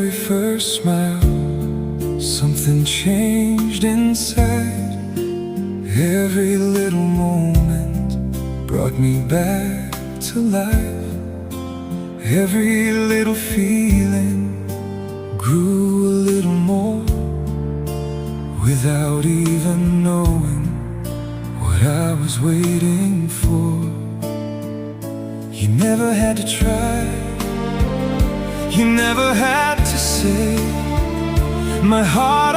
very first smile, something changed inside. Every little moment brought me back to life. Every little feeling grew a little more, without even knowing what I was waiting for. You never had to try, you never had to say. My heart